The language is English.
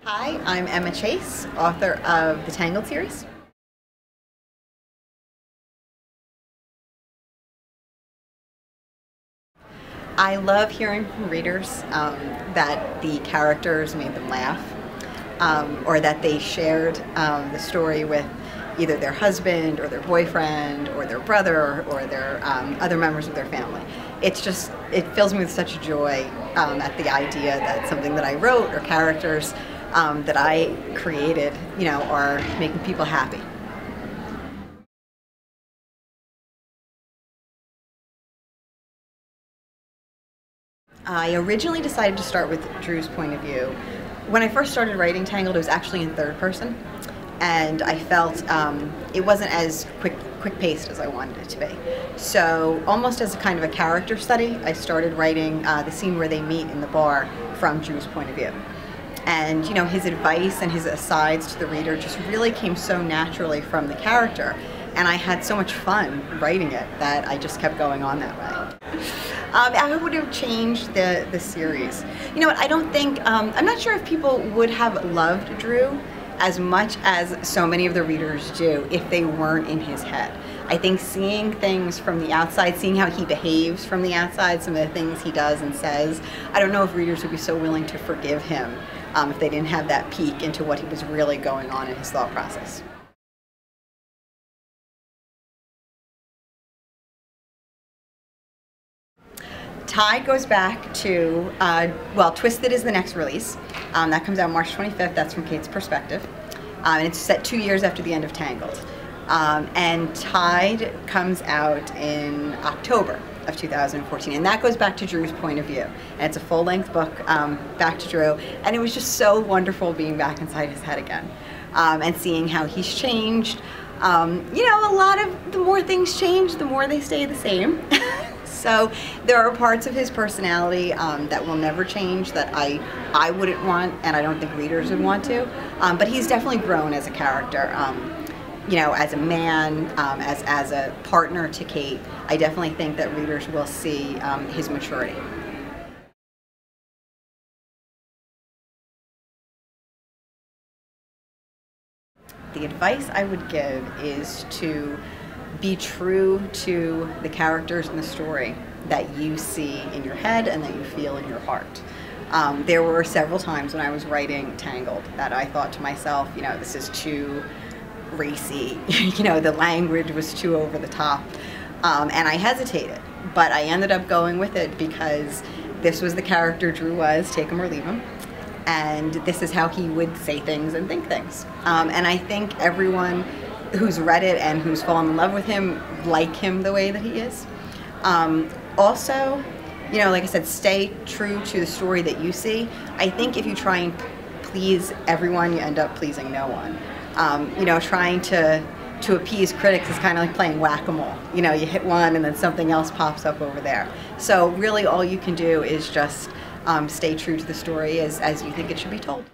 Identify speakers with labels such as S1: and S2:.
S1: Hi, I'm Emma Chase, author of the Tangled series. I love hearing from readers that the characters made them laugh, or that they shared the story with either their husband or their boyfriend or their brother or their other members of their family. It fills me with such joy at the idea that something that I wrote or characters that I created, are making people happy. I originally decided to start with Drew's point of view. When I first started writing Tangled, it was actually in third person, and I felt it wasn't as quick-paced as I wanted it to be. So almost as a kind of a character study, I started writing the scene where they meet in the bar from Drew's point of view. And his advice and his asides to the reader just really came so naturally from the character, and I had so much fun writing it that I just kept going on that way. I would have changed the series. You know what, I don't think, I'm not sure if people would have loved Drew as much as so many of the readers do if they weren't in his head. I think seeing things from the outside, seeing how he behaves from the outside, some of the things he does and says, I don't know if readers would be so willing to forgive him if they didn't have that peek into what he was really going on in his thought process. Tide goes back to, Twisted is the next release. That comes out March 25th. That's from Kate's perspective. And it's set 2 years after the end of Tangled. And Tide comes out in October of 2014. And that goes back to Drew's point of view. And it's a full-length book back to Drew. And it was just so wonderful being back inside his head again. And seeing how he's changed. A lot of the more things change, the more they stay the same. So there are parts of his personality that will never change that I wouldn't want, and I don't think readers would want to. But he's definitely grown as a character. As a man, as a partner to Kate, I definitely think that readers will see his maturity. The advice I would give is to be true to the characters in the story that you see in your head and that you feel in your heart. There were several times when I was writing Tangled that I thought to myself, this is too racy, the language was too over the top, and I hesitated, but I ended up going with it because this was the character Drew was, take him or leave him. And this is how he would say things and think things. And I think everyone who's read it and who's fallen in love with him like him the way that he is. Also, like I said, stay true to the story that you see. I think if you try and please everyone, you end up pleasing no one. Trying to appease critics is kind of like playing whack-a-mole. You hit one and then something else pops up over there. So really all you can do is just stay true to the story as you think it should be told.